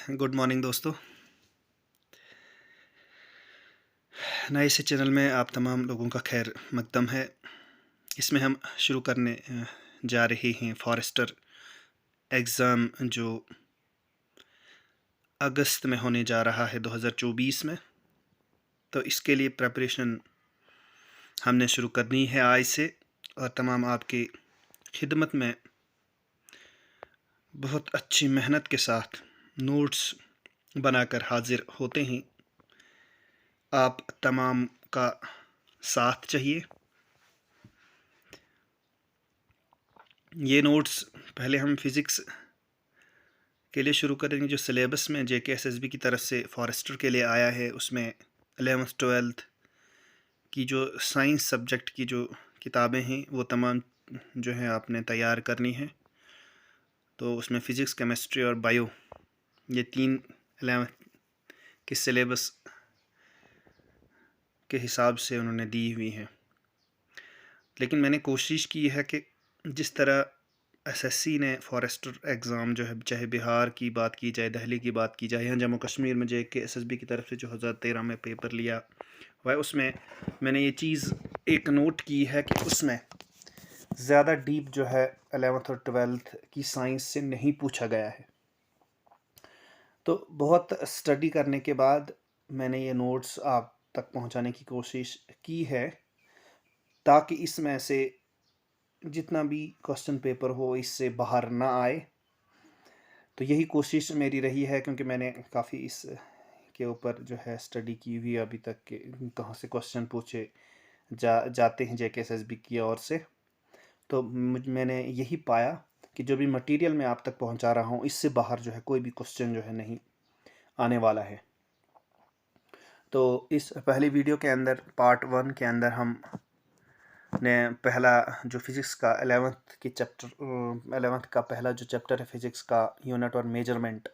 Good morning दोस्तों। नए से चैनल में आप तमाम लोगों का खैर मकदम है। इसमें हम शुरू करने जा रहे हैं फॉरेस्टर एग्ज़ाम जो अगस्त में होने जा रहा है 2024 में। तो इसके लिए प्रिपरेशन हमने शुरू करनी है आज से, और तमाम आपकी खिदमत में बहुत अच्छी मेहनत के साथ नोट्स बनाकर हाजिर होते हैं। आप तमाम का साथ चाहिए। ये नोट्स पहले हम फ़िज़िक्स के लिए शुरू करेंगे। जो सिलेबस में JKSSB की तरफ से फॉरेस्टर के लिए आया है, उसमें 11th 12th की जो साइंस सब्जेक्ट की जो किताबें हैं वो तमाम जो है आपने तैयार करनी है। तो उसमें फ़िज़िक्स, केमिस्ट्री और बायो, ये 3 11th के सिलेबस के हिसाब से उन्होंने दी हुई हैं। लेकिन मैंने कोशिश की है कि जिस तरह SSC ने फॉरेस्टर एग्ज़ाम जो है, चाहे बिहार की बात की जाए, दिल्ली की बात की जाए, या जम्मू कश्मीर में JKSSB की तरफ से जो 2013 में पेपर लिया वह, उसमें मैंने ये चीज़ एक नोट की है कि उसमें ज़्यादा डीप जो है 11th और 12th की साइंस से नहीं पूछा गया है। तो बहुत स्टडी करने के बाद मैंने ये नोट्स आप तक पहुंचाने की कोशिश की है, ताकि इसमें से जितना भी क्वेश्चन पेपर हो इससे बाहर ना आए। तो यही कोशिश मेरी रही है, क्योंकि मैंने काफ़ी इस के ऊपर जो है स्टडी की हुई अभी तक के कहाँ से क्वेश्चन पूछे जाते हैं JKSSB की ओर से। तो मैंने यही पाया कि जो भी मटेरियल मैं आप तक पहुंचा रहा हूं, इससे बाहर जो है कोई भी क्वेश्चन जो है नहीं आने वाला है। तो इस पहली वीडियो के अंदर पार्ट 1 के अंदर हम ने पहला जो फिज़िक्स का 11th का पहला जो चैप्टर है फिज़िक्स का, यूनिट और मेजरमेंट,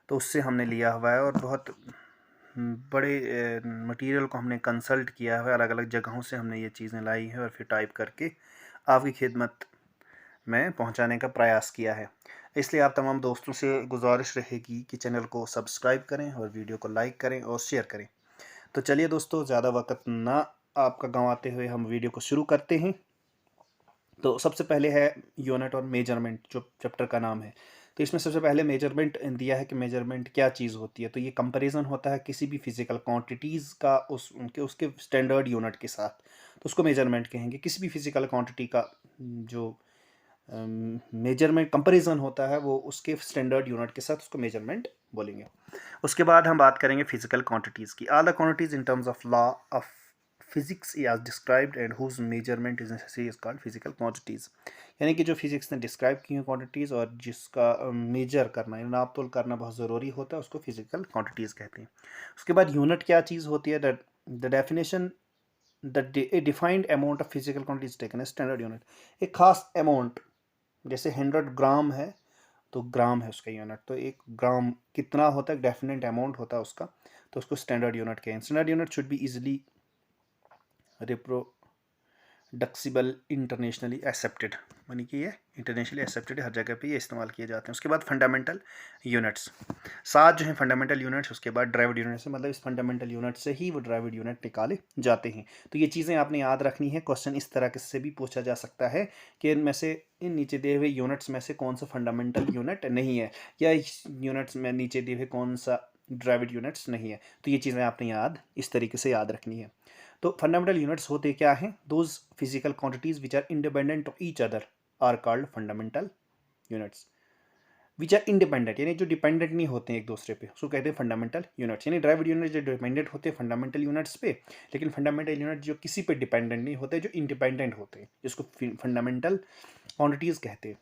तो उससे हमने लिया हुआ है। और बहुत बड़े मटेरियल को हमने कंसल्ट किया है, अलग अलग जगहों से हमने ये चीज़ें लाई हैं और फिर टाइप करके आपकी खिदमत में पहुंचाने का प्रयास किया है। इसलिए आप तमाम दोस्तों से गुजारिश रहेगी कि चैनल को सब्सक्राइब करें और वीडियो को लाइक करें और शेयर करें। तो चलिए दोस्तों, ज़्यादा वक्त ना आपका गंवाते हुए हम वीडियो को शुरू करते हैं। तो सबसे पहले है यूनिट और मेजरमेंट, जो चैप्टर का नाम है। तो इसमें सबसे पहले मेजरमेंट दिया है कि मेजरमेंट क्या चीज़ होती है। तो ये कंपैरिजन होता है किसी भी फिजिकल क्वांटिटीज़ का उसके स्टैंडर्ड यूनिट के साथ, तो उसको मेजरमेंट कहेंगे। किसी भी फिजिकल क्वांटिटी का जो मेजरमेंट कंपैरिजन होता है वो उसके स्टैंडर्ड यूनिट के साथ, उसको मेजरमेंट बोलेंगे। उसके बाद हम बात करेंगे फिजिकल क्वांटिटीज़ की। All the quantities in terms of law of physics as described and whose measurement is necessary is called physical quantities। यानी कि जो फिजिक्स ने डिस्क्राइब की हैं क्वांटिटीज़ और जिसका मेजर करना या नाप तोल करना बहुत ज़रूरी होता है, उसको फिजिकल क्वांटिटीज़ कहते हैं। उसके बाद यूनिट क्या चीज़ होती है? The definition A defined amount of physical quantities taken a standard unit. एक खास अमाउंट, जैसे 100 ग्राम है तो ग्राम है उसका यूनिट। तो 1 ग्राम कितना होता है? डेफिनेट अमाउंट होता है उसका, तो उसको स्टैंडर्ड यूनिट कहें। Standard unit should be easily reproducible internationally accepted, यानी कि ये इंटरनेशनली एक्सेप्टेड, हर जगह पे ये इस्तेमाल किए जाते हैं। उसके बाद फंडामेंटल यूनिट्स, 7 जो हैं फंडामेंटल यूनिट्स। उसके बाद ड्राइव्ड यूनिट्स, मतलब इस फंडामेंटल यूनिट से ही वो ड्राइव्ड यूनिट निकाले जाते हैं। तो ये चीज़ें आपने याद रखनी है। क्वेश्चन इस तरह से भी पूछा जा सकता है कि इनमें से, इन नीचे दिए हुए यूनिट्स में से कौन सा फंडामेंटल यूनिट नहीं है, या इस यूनिट्स में नीचे दिए हुए कौन सा ड्राइव्ड यूनिट्स नहीं है। तो ये चीज़ें आपने इस तरीके से याद रखनी है। तो फंडामेंटल यूनिट्स होते क्या हैं? Those physical quantities which are independent of each other are called fundamental units. Which are independent, यानी जो डिपेंडेंट नहीं होते हैं एक दूसरे पे, उसको कहते हैं फंडामेंटल यूनिट्स। यानी ड्राइव्ड यूनिट जो डिपेंडेंट होते हैं फंडामेंटल यूनिट्स पे, लेकिन फंडामेंटल यूनिट जो किसी पे डिपेंडेंट नहीं होते, जो इंडिपेंडेंट होते हैं, जिसको फंडामेंटल क्वांटिटीज कहते हैं।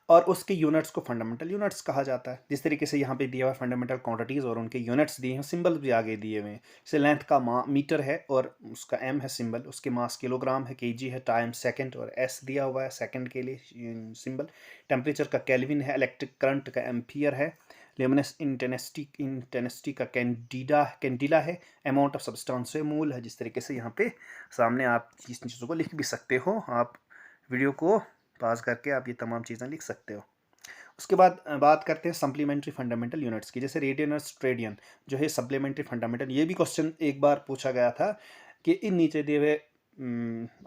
और उसके यूनिट्स को फंडामेंटल यूनिट्स कहा जाता है। जिस तरीके से यहाँ पे दिया हुआ फंडामेंटल क्वांटिटीज़ और उनके यूनिट्स दिए हैं, सिंबल भी आगे दिए हुए हैं। जैसे लेंथ का मीटर है और उसका m है सिंबल, उसके मास किलोग्राम है, kg है, टाइम सेकंड, और s दिया हुआ है सेकंड के लिए सिंबल। टेम्परेचर का केल्विन है, इलेक्ट्रिक करंट का एम्पियर है, ल्यूमिनस इंटेंसिटी का कैंडिला है, अमाउंट ऑफ सब्सटेंस है, मूल है। जिस तरीके से यहाँ पे सामने आप इस चीज़ों को लिख भी सकते हो। आप वीडियो को पास करके आप ये तमाम चीज़ें लिख सकते हो। उसके बाद बात करते हैं सप्लीमेंट्री फंडामेंटल यूनिट्स की, जैसे रेडियन और स्ट्रेडियन जो है सप्लीमेंट्री फंडामेंटल। ये भी क्वेश्चन एक बार पूछा गया था कि इन नीचे दिए हुए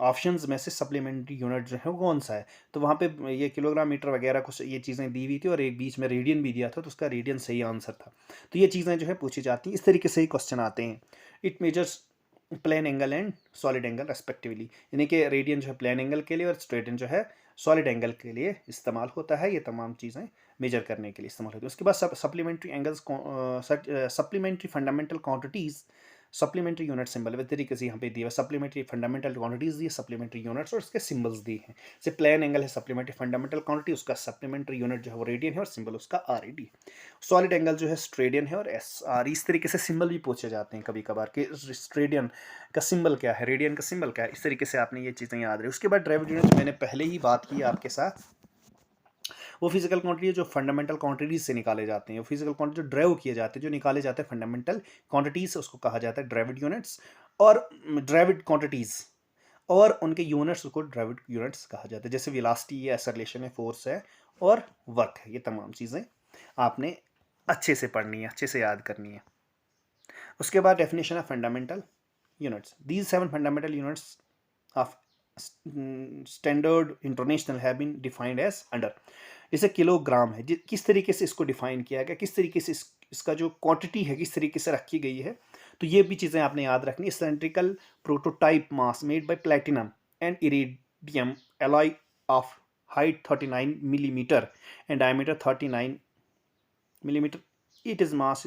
ऑप्शंस में से सप्लीमेंट्री यूनिट जो है वो कौन सा है। तो वहाँ पे ये किलोग्राम, मीटर वगैरह कुछ ये चीज़ें दी हुई थी और एक बीच में रेडियन भी दिया था, तो उसका रेडियन सही आंसर था। तो ये चीज़ें जो है पूछी जाती हैं, इस तरीके से ही क्वेश्चन आते हैं। It measures plane angle and solid angle respectively, यानी कि रेडियन जो है प्लेन एंगल के लिए और स्ट्रेडियन जो है सॉलिड एंगल के लिए इस्तेमाल होता है। ये तमाम चीज़ें मेजर करने के लिए इस्तेमाल होती है। उसके बाद supplementary angles, supplementary fundamental quantities, supplementary unit symbol इस तरीके से यहाँ पे दिया है। सप्लीमेंट्री फंडामेंटल क्वांटिटीज़ दी है, सप्लीमेंट्री यूनिट्स और उसके सिंबल्स दिए हैं। जैसे प्लेन एंगल है सप्लीमेंट्री फंडामेंटल क्वांटिटी, उसका सप्लीमेंट्री यूनिट जो है वो रेडियन है और सिंबल उसका R A D. Solid angle जो है स्ट्रेडियन है और एस आर। इस तरीके से सिंबल भी पूछे जाते हैं कभी कभार कि स्ट्रेडियन का सिंबल क्या है, रेडियन का सिंबल क्या है। इस तरीके से आपने ये चीज़ें याद रही। उसके बाद ड्राइव यूनिट मैंने पहले ही बात की आपके साथ, वो फिजिकल क्वांटिटी जो फंडामेंटल क्वांटिटीज से निकाले जाते हैं, वो फिजिकल क्वांटिटी जो ड्राइव किए जाते हैं, जो निकाले जाते हैं फंडामेंटल क्वांटिटीज से, उसको कहा जाता है ड्राइव्ड यूनिट्स। और ड्राइव्ड क्वांटिटीज और उनके यूनिट्स को ड्राइव्ड यूनिट्स कहा जाता है। जैसे वेलोसिटी है, एक्सेलरेशन है, फोर्स है और वर्क है। ये तमाम चीज़ें आपने अच्छे से पढ़नी है, अच्छे से याद करनी है। उसके बाद definition of fundamental units, these 7 fundamental units of standard international have been defined as under. जैसे किलोग्राम है, किस तरीके से इसको डिफाइन किया गया, किस तरीके से इसका जो क्वांटिटी है किस तरीके से रखी गई है, तो ये भी चीज़ें आपने याद रखनी। Cylindrical prototype mass made by platinum and iridium alloy of height 39 millimetre and diameter 39 millimetre, it is mass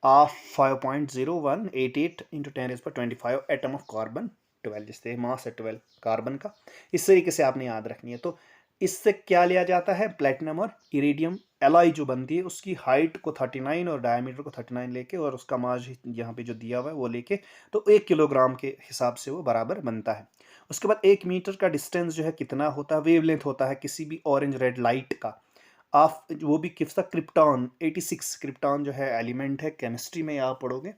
of 5.0188 into 10⁻25 atom of carbon 12, जिससे मास है 12 कार्बन का। इस तरीके से आपने याद रखनी है। तो इससे क्या लिया जाता है, प्लेटिनम और इरिडियम एलॉय जो बनती है उसकी हाइट को 39 और डायमीटर को 39 लेके और उसका मास यहाँ पे जो दिया हुआ है वो लेके, तो 1 किलोग्राम के हिसाब से वो बराबर बनता है। उसके बाद 1 मीटर का डिस्टेंस जो है कितना होता है, वेवलेंथ होता है किसी भी ऑरेंज रेड लाइट का, आप वो भी किसका, क्रिप्टॉन 86। क्रिप्टॉन जो है एलिमेंट है, केमिस्ट्री में आप पढ़ोगे।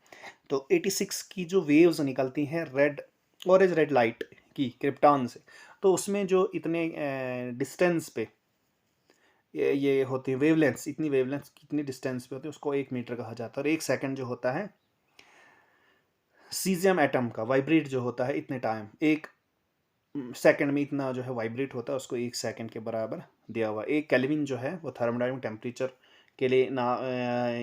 तो 86 की जो वेव्स निकलती हैं रेड, ऑरेंज रेड लाइट की क्रिप्टॉन से, तो उसमें जो इतने डिस्टेंस पे ये होती है वेवलेंथ्स, इतनी वेवलेंथ्स कितनी डिस्टेंस पे होती है उसको 1 मीटर कहा जाता है। और 1 सेकंड जो होता है सीजियम एटम का वाइब्रेट जो होता है इतने टाइम, 1 सेकंड में इतना जो है वाइब्रेट होता है, उसको 1 सेकंड के बराबर दिया हुआ। 1 केल्विन जो है वो थर्मोडायनामिक टेम्परेचर के लिए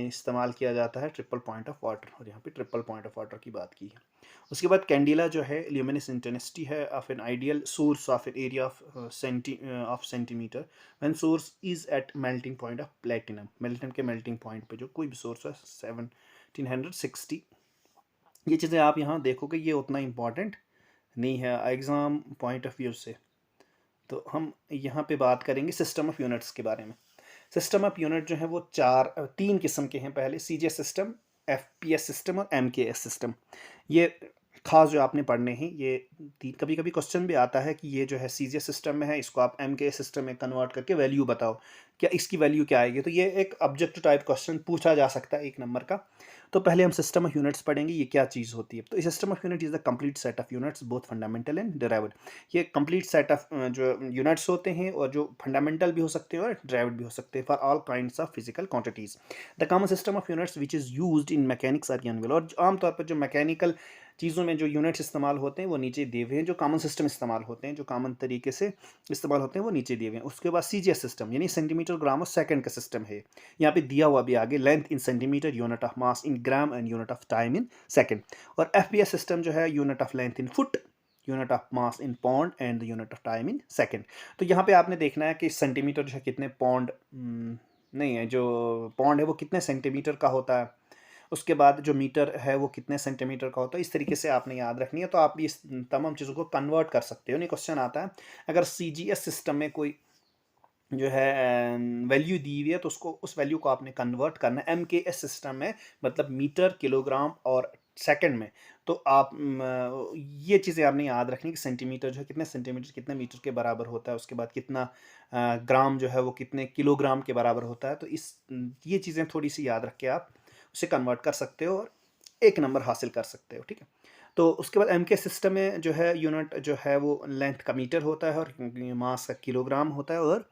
इस्तेमाल किया जाता है, ट्रिपल पॉइंट ऑफ वाटर, और यहाँ पे ट्रिपल पॉइंट ऑफ वाटर की बात की है। उसके बाद कैंडिला जो है ल्यूमिनस इंटेंसिटी है of an ideal source of an area of centimetre when source is at melting point of platinum. Platinum के मेल्टिंग पॉइंट पे जो कोई भी सोर्स है 1760। ये चीज़ें आप यहाँ देखोगे, ये उतना इंपॉर्टेंट नहीं है एग्ज़ाम पॉइंट ऑफ व्यू से। तो हम यहाँ पे बात करेंगे सिस्टम ऑफ यूनिट्स के बारे में। सिस्टम ऑफ यूनिट जो है वो 3 किस्म के हैं। पहले सीजीएस सिस्टम, एफपीएस सिस्टम और एमकेएस सिस्टम। ये खास जो आपने पढ़ने हैं, ये कभी कभी क्वेश्चन भी आता है कि ये जो है सीजीएस सिस्टम में है, इसको आप एमकेएस सिस्टम में कन्वर्ट करके वैल्यू बताओ, क्या इसकी वैल्यू क्या आएगी। तो ये एक ऑब्जेक्टिव टाइप क्वेश्चन पूछा जा सकता है 1 नंबर का। तो पहले हम सिस्टम ऑफ यूनिट्स पढ़ेंगे, ये क्या चीज़ होती है। तो system of unit is the complete set of units both fundamental and derived. ये कंप्लीट सेट ऑफ जो यूनिट्स होते हैं और जो फंडामेंटल भी हो सकते हैं और डिराइव्ड भी हो सकते हैं for all kinds of physical quantities. The common system of units which is used in mechanics are given below. और आमतौर पर जो मैकेनिकल चीज़ों में जो यूनिट्स इस्तेमाल होते हैं वो नीचे दिए हुए हैं। जो कॉमन सिस्टम इस्तेमाल होते हैं, जो कॉमन तरीके से इस्तेमाल होते हैं वो नीचे दिए हुए हैं। उसके बाद सीजीएस सिस्टम यानी सेंटीमीटर ग्राम और सेकंड का सिस्टम है। यहाँ पे दिया हुआ भी आगे, length in centimetre, unit of mass in gram and unit of time in second. और एफपीएस सिस्टम जो है unit of length in foot, unit of mass in pound and the unit of time in second. तो यहाँ पे आपने देखना है कि सेंटीमीटर जो है कितने पौंड नहीं है, जो पौंड है वो कितने सेंटीमीटर का होता है। उसके बाद जो मीटर है वो कितने सेंटीमीटर का होता है। इस तरीके से आपने याद रखनी है। तो आप इस तमाम चीज़ों को कन्वर्ट कर सकते हो। नहीं, क्वेश्चन आता है अगर सीजीएस सिस्टम में कोई जो है वैल्यू दी हुई है तो उसको, उस वैल्यू को आपने कन्वर्ट करना है एमकेएस सिस्टम में, मतलब मीटर, किलोग्राम और सेकंड में। तो आप ये चीज़ें आपने याद रखनी कि सेंटीमीटर जो है कितने सेंटीमीटर कितने मीटर के बराबर होता है। उसके बाद कितना ग्राम जो है वो कितने किलोग्राम के बराबर होता है। तो ये चीज़ें थोड़ी सी याद रख के आप उसे कन्वर्ट कर सकते हो और 1 नंबर हासिल कर सकते हो। ठीक है। तो उसके बाद एमके सिस्टम में जो है यूनिट जो है वो लेंथ का मीटर होता है और मास का किलोग्राम होता है और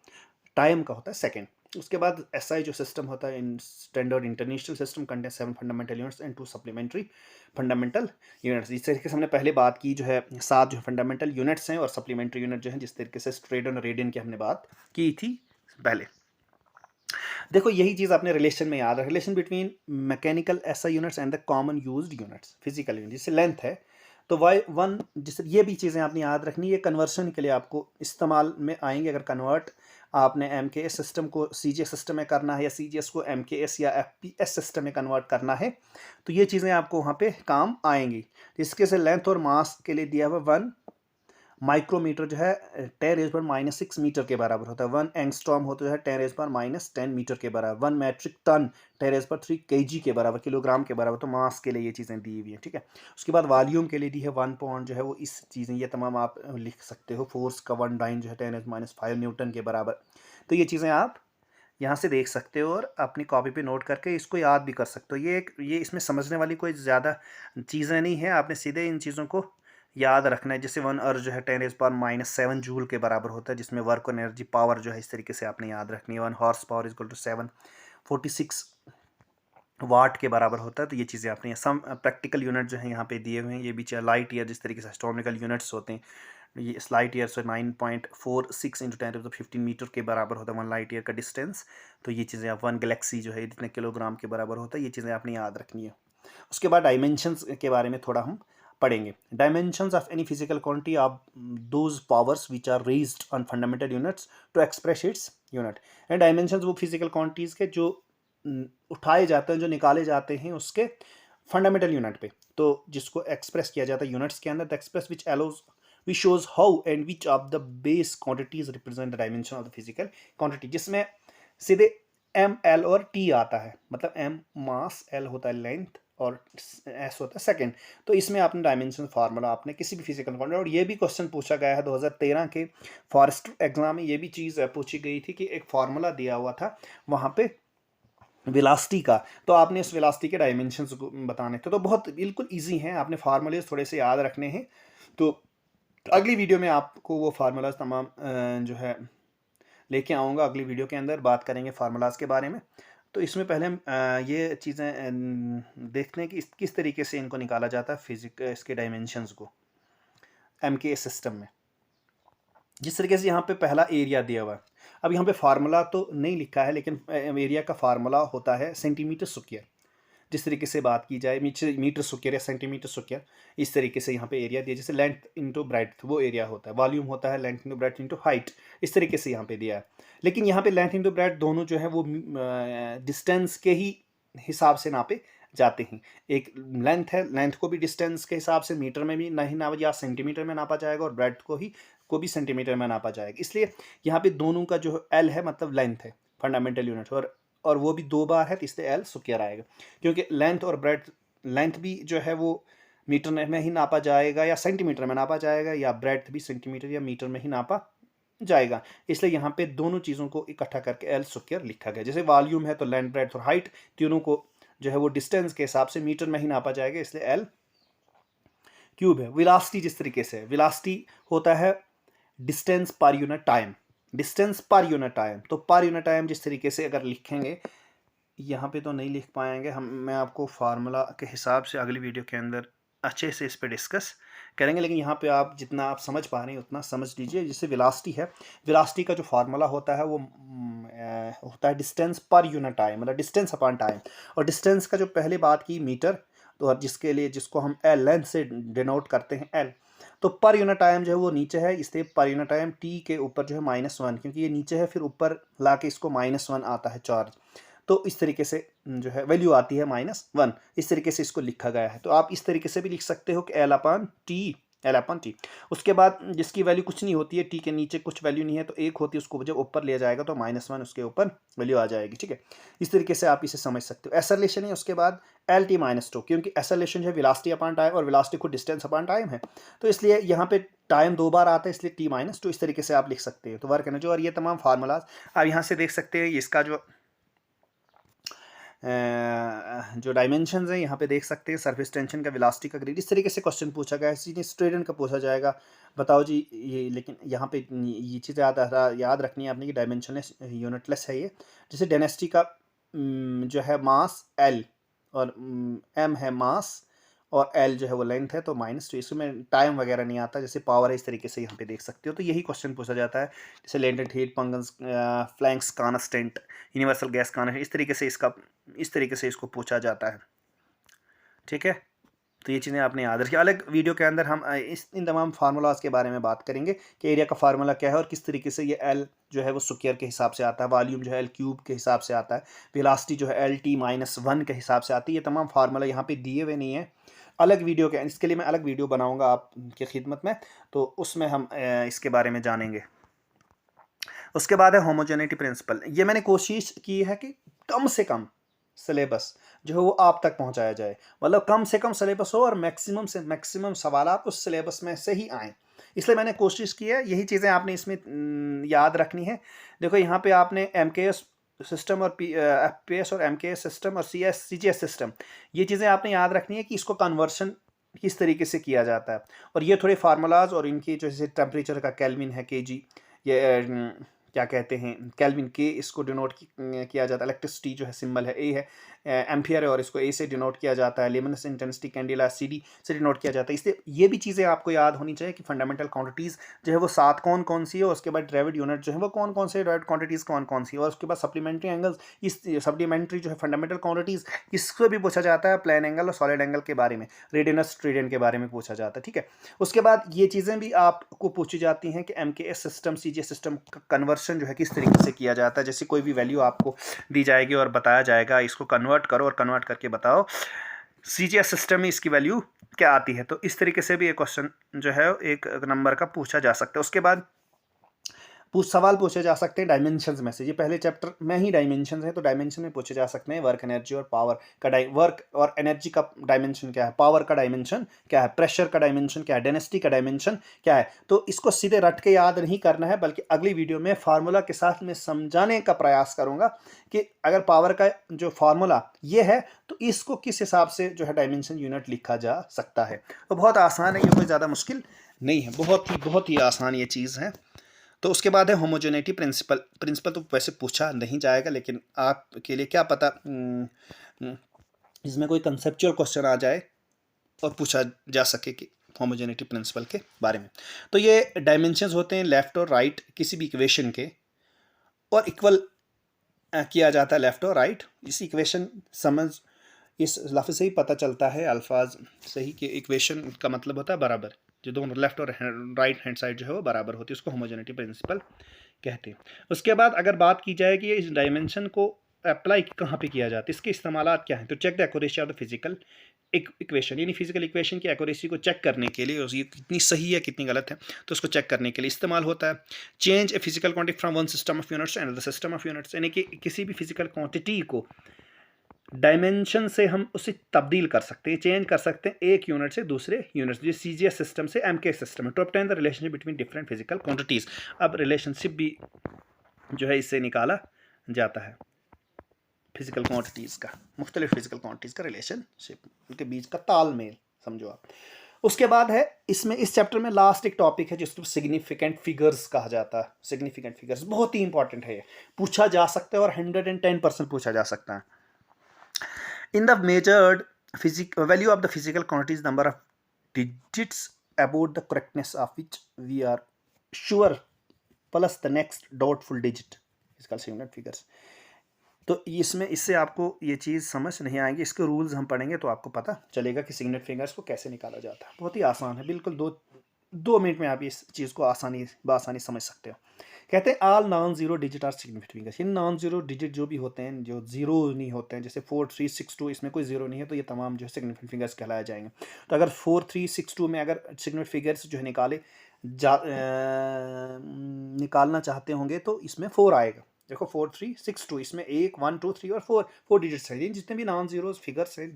टाइम का होता है सेकेंड। उसके बाद SI जो सिस्टम होता है, in standard international system contain 7 fundamental units and 2 supplementary fundamental units. इस तरीके से हमने पहले बात की, जो है 7 जो फंडामेंटल यूनिट्स हैं और सप्लीमेंट्री यूनिट जो है, जिस तरीके से स्ट्रेडन और रेडियन की हमने बात की थी पहले। देखो यही चीज़ आपने रिलेशन में याद है, relation between mechanical SI units and the common used units physical unit. जैसे लेंथ है तो Y1, जिससे ये भी चीज़ें आपने याद रखनी, ये कन्वर्शन के लिए आपको इस्तेमाल में आएंगे। अगर कन्वर्ट आपने MKS सिस्टम को CGS सिस्टम में करना है, या CGS को MKS या FPS सिस्टम में कन्वर्ट करना है, तो ये चीज़ें आपको वहाँ पे काम आएंगी। इसके से लेंथ और मास के लिए दिया हुआ 1 माइक्रोमीटर जो है 10⁻⁻6 मीटर के बराबर होता है। 1 एंगस्ट्रॉम होता है 10⁻10 मीटर के बराबर। 1 मैट्रिक टन 10⁻3 kg के बराबर, किलोग्राम के बराबर। तो मास के लिए ये चीज़ें दी हुई हैं, ठीक है। उसके बाद वॉल्यूम के लिए दी है 1 पॉइंट जो है वो इस चीज़ें, ये तमाम आप लिख सकते हो। फोर्स का 1 डाइन जो है 10⁻5 न्यूटन के बराबर। तो ये चीज़ें आप यहाँ से देख सकते हो और अपनी कॉपी पे नोट करके इसको याद भी कर सकते हो। ये इसमें समझने वाली कोई ज़्यादा चीज़ें नहीं है, आपने सीधे इन चीज़ों को याद रखना है। जैसे 1 अर्थ जो है 10⁻⁻7 जूल के बराबर होता है, जिसमें वर्क और एनर्जी पावर जो है इस तरीके से आपने याद रखनी है। 1 horse power is equal to 746 watt के बराबर होता है। तो ये चीज़ें आपने, सम प्रैक्टिकल यूनिट जो है यहाँ पे दिए हुए हैं, ये भी लाइट ईयर जिस तरीके से एस्ट्रोनॉमिकल यूनिट्स होते हैं, ये लाइट ईयर से 9.46 × 10⁻15 मीटर के बराबर होता है 1 लाइट ईयर का डिस्टेंस। तो ये चीज़ें आप 1 गैलेक्सी जो है जितने किलोग्राम के बराबर होता है, ये चीज़ें आपने याद रखनी है। उसके बाद डायमेंशंस के बारे में थोड़ा हम पढ़ेंगे। Dimensions of any physical quantity are those powers which are raised on fundamental units to express its unit. And dimensions वो फिजिकल क्वांटिटीज़ के जो उठाए जाते हैं, जो निकाले जाते हैं उसके फंडामेंटल यूनिट पे, तो जिसको एक्सप्रेस किया जाता है यूनिट्स के अंदर। The express which allows we shows how and which of the base quantities represent the dimension of the physical quantity, जिसमें सीधे M, L और T आता है। मतलब M मास, L होता है लेंथ और S होता है सेकेंड। तो इसमें आपने डायमेंशन फार्मूला आपने किसी भी फिजिकल क्वांटिटी, और ये भी क्वेश्चन पूछा गया है 2013 के फॉरेस्ट एग्जाम में, ये भी चीज़ पूछी गई थी कि एक फार्मूला दिया हुआ था वहाँ पे वेलोसिटी का, तो आपने उस वेलोसिटी के डायमेंशंस को बताने थे। तो बहुत बिल्कुल ईजी हैं, आपने फार्मूलेज थोड़े से याद रखने हैं। तो अगली वीडियो में आपको वो फार्मूलाज तमाम जो है लेके आऊँगा। अगली वीडियो के अंदर बात करेंगे फार्मूलाज के बारे में। तो इसमें पहले हम ये चीज़ें देखते हैं कि किस तरीके से इनको निकाला जाता है इसके डायमेंशंस को MKS सिस्टम में। जिस तरीके से यहाँ पे पहला एरिया दिया हुआ है, अब यहाँ पे फार्मूला तो नहीं लिखा है, लेकिन एरिया का फार्मूला होता है सेंटीमीटर स्क्वायर। जिस तरीके से बात की जाए मीटर स्क्वायर या सेंटीमीटर स्क्वायर, इस तरीके से यहाँ पे एरिया दिया। जैसे लेंथ इंटू ब्रेड्थ वो एरिया होता है, वॉल्यूम होता है length into breadth into height, इस तरीके से यहाँ पे दिया है। लेकिन यहाँ पे लेंथ इंटू ब्रेड्थ दोनों जो है वो डिस्टेंस के ही हिसाब से नापे जाते हैं। एक लेंथ है, लेंथ को भी डिस्टेंस के हिसाब से मीटर में भी नहीं नापा या सेंटीमीटर में नापा जाएगा, और ब्रेड्थ को भी सेंटीमीटर में नापा जाएगा। इसलिए यहाँ पे दोनों का जो L है मतलब लेंथ है फंडामेंटल यूनिट, और वो भी 2 बार है, तो इसलिए L स्क्वायर आएगा। क्योंकि लेंथ और ब्रेड्थ, लेंथ भी जो है वो मीटर में ही नापा जाएगा या सेंटीमीटर में नापा जाएगा, या ब्रेड्थ भी सेंटीमीटर या मीटर में ही नापा जाएगा। इसलिए यहाँ पे दोनों चीज़ों को इकट्ठा करके L स्क्वायर लिखा गया। जैसे वॉल्यूम है तो लेंथ, ब्रेड्थ और हाइट तीनों को जो है वो डिस्टेंस के हिसाब से मीटर में ही नापा जाएगा, इसलिए L क्यूब है। वेलोसिटी जिस तरीके से, वेलोसिटी होता है distance per unit time, distance per unit time. तो पर यूनिट टाइम जिस तरीके से अगर लिखेंगे, यहाँ पे तो नहीं लिख पाएंगे हम, मैं आपको फार्मूला के हिसाब से अगली वीडियो के अंदर अच्छे से इस पर डिस्कस करेंगे। लेकिन यहाँ पे आप जितना आप समझ पा रहे हैं उतना समझ लीजिए। जैसे वेलोसिटी है, वेलोसिटी का जो फार्मूला होता है वो होता है डिस्टेंस पर यूनिट टाइम, मतलब डिस्टेंस अपॉन टाइम। और डिस्टेंस का जो पहले बात की मीटर, तो जिसको हम L लेंथ से डिनोट करते हैं L, तो पर यूनिट टाइम जो है वो नीचे है, इसलिए पर यूनिट टाइम T के ऊपर जो है -1, क्योंकि ये नीचे है, फिर ऊपर ला के इसको -1 आता है चार्ज, तो इस तरीके से जो है वैल्यू आती है -1। इस तरीके से इसको लिखा गया है। तो आप इस तरीके से भी लिख सकते हो कि L अपॉन टी। उसके बाद जिसकी वैल्यू कुछ नहीं होती है, T के नीचे कुछ वैल्यू नहीं है, तो 1 होती है, उसको जब ऊपर लिया जाएगा तो -1 उसके ऊपर वैल्यू आ जाएगी, ठीक है। इस तरीके से आप इसे समझ सकते हो। एक्सेलरेशन है उसके बाद LT-2, क्योंकि एक्सेलरेशन जो है वेलोसिटी अपॉन टाइम, और वेलोसिटी खुद डिस्टेंस अपॉन टाइम है, तो इसलिए यहाँ पे टाइम 2 बार आता है, इसलिए T-2 इस तरीके से आप लिख सकते हो। तो वर्क एनर्जी और ये तमाम फार्मूलाज आप यहाँ से देख सकते हैं। इसका जो जो डायमेंशंस हैं यहाँ पे देख सकते हैं, सरफेस टेंशन का, वेलोसिटी का, ग्रेड, इस तरीके से क्वेश्चन पूछा गया है। इसी स्टूडेंट का पूछा जाएगा, बताओ जी ये, लेकिन यहाँ पे ये चीज़ याद रखनी है आपने कि डायमेंशनलेस यूनिटलेस है ये। जैसे डेंसिटी का जो है मास L और M है मास और L जो है वो लेंथ है, तो -2, इसमें टाइम वगैरह नहीं आता, जैसे पावर है इस तरीके से यहाँ पे देख सकते हो। तो यही क्वेश्चन पूछा जाता है, जैसे लेटेंट हीट, पंगस, Planck's constant, universal gas constant, इस तरीके से इसको पूछा जाता है। ठीक है, तो ये चीज़ें आपने याद रखी। अलग वीडियो के अंदर हम इन तमाम फार्मूलाज के बारे में बात करेंगे कि एरिया का फार्मूला क्या है और किस तरीके से ये L जो है वो स्क्वायर के हिसाब से आता है, वॉल्यूम जो है L क्यूब के हिसाब से आता है, वेलोसिटी जो है LT-1 के हिसाब से आती है। ये तमाम फार्मूला यहाँ पे दिए हुए नहीं है, अलग वीडियो के, इसके लिए मैं अलग वीडियो बनाऊँगा आपकी खिदमत में, तो उसमें हम इसके बारे में जानेंगे। उसके बाद है होमोजेनिटी प्रिंसिपल। ये मैंने कोशिश की है कि कम से कम सिलेबस जो है वो आप तक पहुंचाया जाए, मतलब कम से कम सिलेबस हो और मैक्सिमम से मैक्सिमम सवालात उस सिलेबस में से ही आएँ, इसलिए मैंने कोशिश की है। यही चीज़ें आपने इसमें याद रखनी है। देखो यहाँ पे आपने MKS सिस्टम और FPS और MKS सिस्टम और CGS सिस्टम, ये चीज़ें आपने याद रखनी है कि इसको कन्वर्शन किस तरीके से किया जाता है, और ये थोड़े फार्मूलाज और इनकी जैसे टेम्परेचर का केल्विन है kg, ये क्या कहते हैं केल्विन के, इसको डिनोट किया जाता है, इलेक्ट्रिसिटी जो है सिंबल है A है, एम्पियर है और इसको A से डिनोट किया जाता है, ल्यूमिनस इंटेंसिटी कैंडेला CD से डिनोट किया जाता है। इससे ये भी चीज़ें आपको याद होनी चाहिए कि फंडामेंटल क्वांटिटीज़ जो है वो 7 कौन कौन सी है, और उसके बाद ड्राइवेड यूनिट जो है वो कौन कौन से, ड्राइवेड क्वांटिटीज़ कौन कौन सी है, और उसके बाद सप्लीमेंट्री एंगल्स, इस सप्लीमेंट्री जो है फंडामेंटल क्वांटिटीज़, इसको भी पूछा जाता है, प्लेन एंगल और सॉलिड एंगल के बारे में, रेडियस ट्रेडियन के बारे में पूछा जाता है। ठीक है, उसके बाद ये चीज़ें भी आपको पूछी जाती हैं कि MKS सिस्टम CGS सिस्टम का कन्वर्शन जो है किस तरीके से किया जाता है। जैसे कोई भी वैल्यू आपको दी जाएगी और बताया जाएगा इसको कन्वर्ट करो और कन्वर्ट करके बताओ CGS सिस्टम में इसकी वैल्यू क्या आती है, तो इस तरीके से भी एक क्वेश्चन जो है एक नंबर का पूछा जा सकता है। उसके बाद सवाल पूछे जा सकते हैं डायमेंशंस में से। ये पहले चैप्टर में ही डायमेंशंस है, तो डायमेंशन में पूछे जा सकते हैं वर्क, एनर्जी और पावर का वर्क और एनर्जी का डायमेंशन क्या है, पावर का डायमेंशन क्या है, प्रेशर का डायमेंशन क्या है, डेंसिटी का डायमेंशन क्या है। तो इसको सीधे रट के याद नहीं करना है, बल्कि अगली वीडियो में फार्मूला के साथ मैं समझाने का प्रयास करूंगा कि अगर पावर का जो फार्मूला ये है तो इसको किस हिसाब से जो है डायमेंशन यूनिट लिखा जा सकता है। तो बहुत आसान है, ये कोई ज़्यादा मुश्किल नहीं है, बहुत ही आसान ये चीज़ है। तो उसके बाद है होमोजेनिटी प्रिंसिपल तो वैसे पूछा नहीं जाएगा, लेकिन आपके लिए क्या पता इसमें कोई कंसेप्चुअल क्वेश्चन आ जाए और पूछा जा सके कि होमोजेनिटी प्रिंसिपल के बारे में। तो ये डायमेंशंस होते हैं लेफ़्ट और राइट किसी भी इक्वेशन के, और इक्वल किया जाता है लेफ़्ट और राइट। इस इक्वेशन समझ इस लफ्ज़ से ही पता चलता है, अल्फाज से ही, कि इक्वेशन का मतलब होता है बराबर, जो दोनों लेफ्ट और राइट हैंड साइड जो है वो बराबर होती है, उसको होमोजेनिटी प्रिंसिपल कहते हैं। उसके बाद अगर बात की जाए कि इस डायमेंशन को अप्लाई कहाँ पे किया जाता है, इसके इस्तेमालात क्या हैं, तो check the accuracy of the physical equation, यानी फिजिकल इक्वेशन की एक्यूरेसी को चेक करने के लिए, ये कितनी सही है कितनी गलत है, तो उसको चेक करने के लिए इस्तेमाल होता है। Change a physical quantity from one system of units and the system of units, यानी कि किसी भी फिजिकल क्वांटिटी को डायमेंशन से हम उसे तब्दील कर सकते हैं, चेंज कर सकते हैं एक यूनिट से दूसरे यूनिट, जो CGS सिस्टम से MKS सिस्टम है, to obtain the relationship between different physical quantities. अब रिलेशनशिप भी जो है इससे निकाला जाता है, फिजिकल क्वांटिटीज़ का, मुख्तलिफ फिजिकल क्वांटिटीज़ का रिलेशनशिप, उनके बीच का तालमेल समझो आप। उसके बाद है इसमें, इस चैप्टर में लास्ट एक टॉपिक है जिसको सिग्निफिकेंट फिगर्स कहा जाता है। सिग्निफिकेंट फिगर्स बहुत ही इंपॉर्टेंट है, ये पूछा जा सकता है और 110% पूछा जा सकता है। In the measured value of the physical quantities, number of digits about the correctness of which we are sure plus the next doubtful digit is called significant figures. तो इसमें इससे आपको ये चीज़ समझ नहीं आएगी, इसके रूल्स हम पढ़ेंगे तो आपको पता चलेगा कि सिग्निफिकेंट फिगर्स को कैसे निकाला जाता है। बहुत ही आसान है, बिल्कुल दो मिनट में आप इस चीज़ को आसानी समझ सकते हो। कहते हैं all non zero digit are significant figures. इन नॉन जीरो डिजिट जो भी होते हैं, जो जीरो नहीं होते हैं, जैसे 4362 इसमें कोई जीरो नहीं है, तो ये तमाम जो है सिग्निफिकेंट फिगर्स कहलाए जाएंगे। तो अगर 4362 में अगर सिग्निफिकेंट फिगर्स जो है निकालना चाहते होंगे तो इसमें 4 आएगा, देखो 4 3 6 2, इसमें 1 1 2 3 और 4 डिजिट्स हैं। जितने भी नॉन जीरो फिगर्स हैं,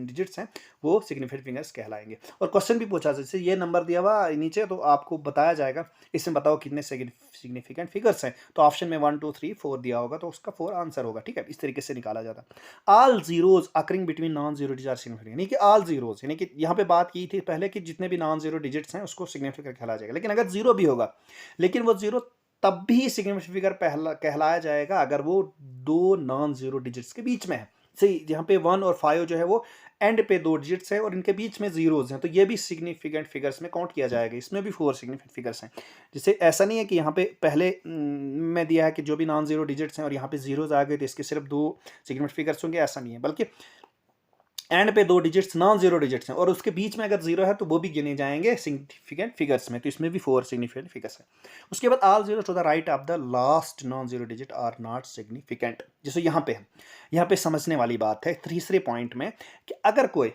डिजिट्स हैं, वो सिग्निफिकेंट फिगर्स कहलाएंगे। और क्वेश्चन भी पूछा जैसे ये नंबर दिया हुआ नीचे, तो आपको बताया जाएगा इसमें बताओ कितने सिग्निफिकेंट फिगर्स हैं, तो ऑप्शन में 1 2 3 4 दिया होगा, तो उसका 4 आंसर होगा। ठीक है, इस तरीके से निकाला जाता है। All zeros occurring between non zero digit are significant, यानी कि ऑल जीरोज, यानी कि यहाँ पे बात की थी पहले कि जितने भी नॉन जीरो डिजिट्स हैं उसको सिग्निफिकेंट कहलाया जाएगा। लेकिन अगर जीरो भी होगा, लेकिन वो जीरो तब भी सिग्निफिकेंट फिगर कहलाया जाएगा अगर वो दो नॉन जीरो डिजिट्स के बीच में है। सही, यहाँ पे 1 और 5 जो है वो एंड पे 2 डिजिट्स हैं और इनके बीच में जीरोज हैं, तो ये भी सिग्निफिकेंट फिगर्स में काउंट किया जाएगा। इसमें भी 4 सिग्निफिकेंट फिगर्स हैं। जैसे ऐसा नहीं है कि यहाँ पे पहले में दिया है कि जो भी नॉन जीरो डिजिट्स हैं और यहाँ पे जीरोज आ गए तो इसके सिर्फ 2 सिग्निफिकेंट फिगर्स होंगे, ऐसा नहीं है, बल्कि एंड पे 2 डिजिट्स नॉन जीरो डिजिट्स हैं और उसके बीच में अगर जीरो है तो वो भी गिने जाएंगे सिग्निफिकेंट फिगर्स में, तो इसमें भी 4 सिग्निफिकेंट फिगर्स है। उसके बाद all zero to the right of the last non zero digit are not significant. जैसे यहाँ पे है, यहाँ पे समझने वाली बात है तीसरे पॉइंट में कि अगर कोई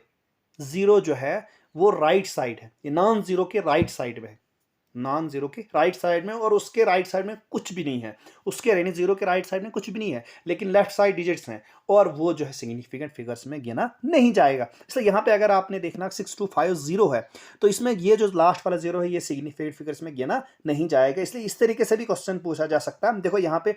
जीरो जो है वो राइट साइड है, ये नॉन जीरो के राइट साइड में है, नॉन जीरो के राइट साइड में, और उसके राइट साइड में कुछ भी नहीं है, उसके यानी जीरो के राइट साइड में कुछ भी नहीं है, लेकिन लेफ्ट साइड डिजिट्स हैं, और वो जो है सिग्निफिकेंट फिगर्स में गिना नहीं जाएगा। इसलिए यहाँ पे अगर आपने देखना 6250 है, तो इसमें ये जो लास्ट वाला जीरो है ये सिग्निफिकेंट फिगर्स में गिना नहीं जाएगा। इसलिए इस तरीके से भी क्वेश्चन पूछा जा सकता है। देखो यहाँ पे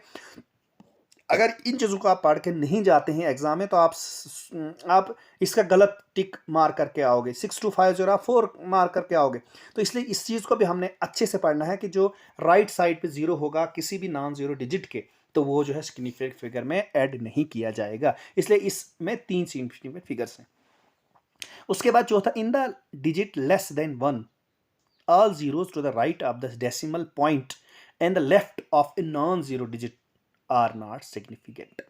अगर इन चीज़ों को आप पढ़ के नहीं जाते हैं एग्जाम में, तो आप इसका गलत टिक मार करके आओगे, 6250 आप 4 मार करके आओगे। तो इसलिए इस चीज़ को भी हमने अच्छे से पढ़ना है कि जो राइट साइड पे जीरो होगा किसी भी नॉन जीरो डिजिट के, तो वो जो है सिग्निफिकेंट फिगर में ऐड नहीं किया जाएगा। इसलिए इसमें 3 सिग्निफिकेंट फिगर्स हैं। उसके बाद चौथा, in the digit less than 1 all zeros to the right of the decimal point and the left of a non-zero digit are not significant,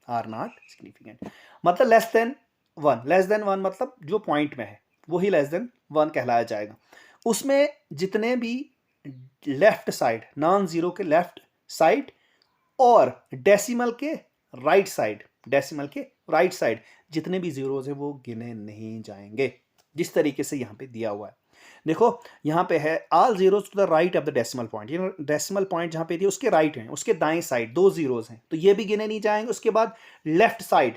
are not significant। मतलब लेस देन 1, लेस देन 1 मतलब जो point में है वही less than 1 कहलाया जाएगा। उसमें जितने भी लेफ्ट साइड, नॉन जीरो के लेफ्ट साइड और डेसिमल के राइट साइड, डेसिमल के राइट साइड जितने भी जीरोज हैं वो गिने नहीं जाएंगे, जिस तरीके से यहाँ पे दिया हुआ है। देखो यहाँ पे है all zeros to the right of the decimal point, ये डेसिमल पॉइंट जहाँ पे थी उसके राइट है, उसके दाएं साइड 2 जीरोज हैं, तो ये भी गिने नहीं जाएंगे। उसके बाद left side,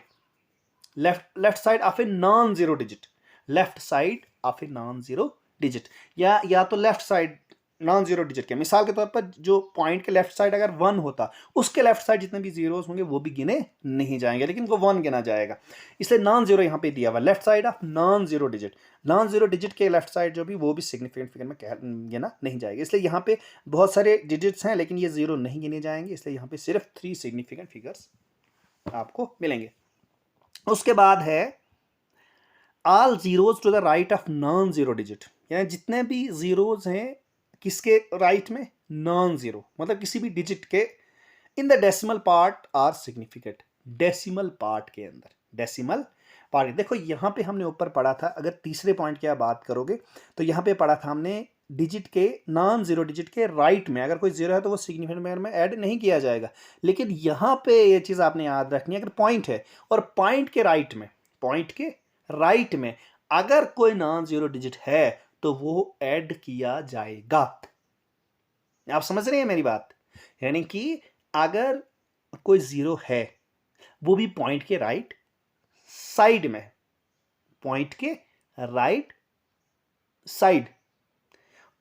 left side of a non zero digit, left side of a non zero digit, या तो left side non zero digit के, मिसाल के तौर पर जो पॉइंट के लेफ्ट साइड अगर 1 होता, उसके लेफ्ट साइड जितने भी जीरोस होंगे वो भी गिने नहीं जाएंगे, लेकिन वो 1 गिना जाएगा। इसलिए नॉन जीरो यहाँ पे दिया हुआ, left side of non zero digit, non zero digit के लेफ्ट साइड जो भी, वो भी सिग्निफिकेंट फिगर में गिना नहीं जाएगा। इसलिए यहाँ पे बहुत सारे डिजिट्स हैं लेकिन ये जीरो नहीं गिने जाएंगे, इसलिए यहाँ पे सिर्फ 3 सिग्निफिकेंट फिगर्स आपको मिलेंगे। उसके बाद है all zeros to the right of non zero digit, यानी जितने भी जीरोज हैं किसके राइट में, नॉन जीरो, मतलब किसी भी डिजिट के, in the decimal part are significant, decimal part के अंदर, डेसिमल पार्ट। देखो यहाँ पे हमने ऊपर पढ़ा था, अगर तीसरे पॉइंट की आप बात करोगे तो यहाँ पे पढ़ा था हमने डिजिट के, नॉन जीरो डिजिट के राइट में अगर कोई जीरो है तो वो सिग्निफिकेंट फिगर में ऐड नहीं किया जाएगा। लेकिन यहाँ पे ये चीज़ आपने याद रखनी है, अगर पॉइंट है और पॉइंट के राइट में, पॉइंट के राइट में अगर कोई नॉन जीरो डिजिट है तो वो ऐड किया जाएगा। आप समझ रहे हैं मेरी बात? यानी कि अगर कोई जीरो है वो भी पॉइंट के राइट साइड में, पॉइंट के राइट साइड,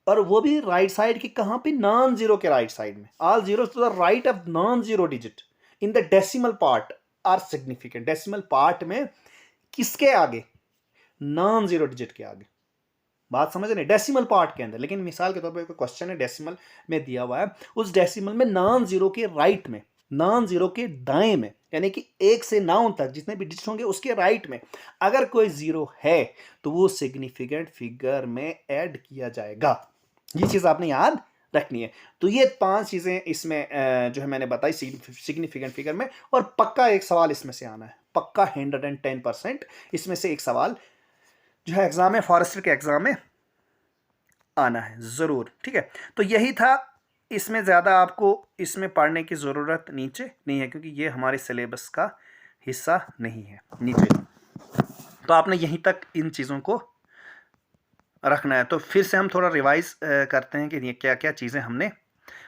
और वो भी राइट साइड के कहां पे, नॉन जीरो के राइट साइड में, all zero to the right of non zero digit in the decimal part are significant, decimal part में किसके आगे, नॉन जीरो डिजिट के आगे। बात समझ रहे हैं, डेसिमल पार्ट के अंदर। लेकिन मिसाल के तौर पर कोई क्वेश्चन है डेसिमल में दिया हुआ है, उस डेसिमल में नॉन जीरो के राइट में, नॉन जीरो के दाएं में, यानी कि 1 से 9 तक जितने भी डिजिट होंगे उसके राइट में अगर कोई जीरो है तो वो सिग्निफिकेंट फिगर में ऐड किया जाएगा। ये चीज आपने याद रखनी है। तो ये 5 चीजें इसमें जो है मैंने बताई सिग्निफिकेंट फिगर में, और पक्का एक सवाल इसमें से आना है, पक्का 110% इसमें से एक सवाल जो है एग्जाम में, फॉरेस्टर के एग्जाम में आना है जरूर। ठीक है, तो यही था, इसमें ज़्यादा आपको इसमें पढ़ने की ज़रूरत नीचे नहीं है क्योंकि ये हमारे सिलेबस का हिस्सा नहीं है नीचे, तो आपने यहीं तक इन चीज़ों को रखना है। तो फिर से हम थोड़ा रिवाइज करते हैं कि ये क्या क्या चीज़ें हमने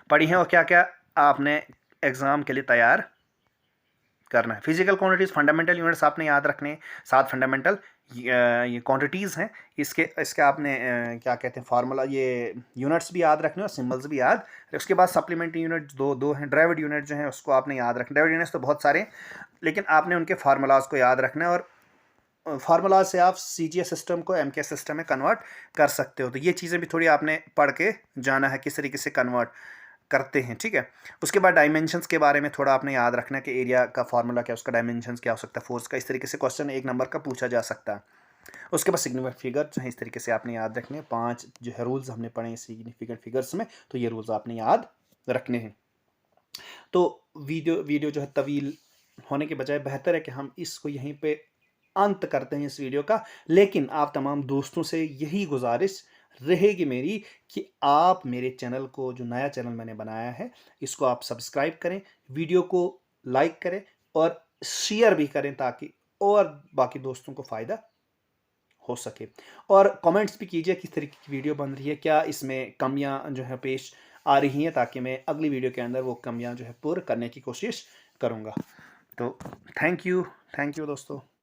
पढ़ी हैं और क्या क्या आपने एग्ज़ाम के लिए तैयार करना है। फिजिकल क्वांटिटीज़ फंडामेंटल यूनिट्स आपने याद रखने, 7 फंडामेंटल ये क्वांटिटीज़ हैं। इसके आपने क्या कहते हैं फार्मूला, ये यूनिट्स भी याद रखने और सिंबल्स भी याद। उसके बाद सप्लीमेंट्री यूनिट दो हैं। ड्राइविड यूनिट जो है उसको आपने याद रखना। ड्राइविड यूनिट्स तो बहुत सारे, लेकिन आपने उनके फार्मूलाज को याद रखना है और फार्मूला से आप CGS सिस्टम को MKS सिस्टम में कन्वर्ट कर सकते हो। तो ये चीज़ें भी थोड़ी आपने पढ़ के जाना है किस तरीके से कन्वर्ट करते हैं, ठीक है। उसके बाद डायमेंशंस के बारे में थोड़ा आपने याद रखना है कि एरिया का फार्मूला क्या, उसका डायमेंशंस क्या हो सकता है, फोर्स का। इस तरीके से क्वेश्चन 1 नंबर का पूछा जा सकता है। उसके बाद सिग्निफिकेंट फिगर जो है इस तरीके से आपने याद रखने हैं। 5 जो है रूल्स हमने पढ़े हैं सिग्निफिकेंट फिगर्स में, तो ये रूल्स आपने याद रखने हैं। तो वीडियो जो है तवील होने के बजाय बेहतर है कि हम इसको यहीं पे अंत करते हैं इस वीडियो का। लेकिन आप तमाम दोस्तों से यही गुजारिश रहेगी मेरी कि आप मेरे चैनल को, जो नया चैनल मैंने बनाया है, इसको आप सब्सक्राइब करें, वीडियो को लाइक करें और शेयर भी करें ताकि और बाकी दोस्तों को फ़ायदा हो सके। और कमेंट्स भी कीजिए किस तरीके की वीडियो बन रही है, क्या इसमें कमियां जो है पेश आ रही हैं, ताकि मैं अगली वीडियो के अंदर वो कमियां जो है पूर्ण करने की कोशिश करूँगा। तो थैंक यू दोस्तों।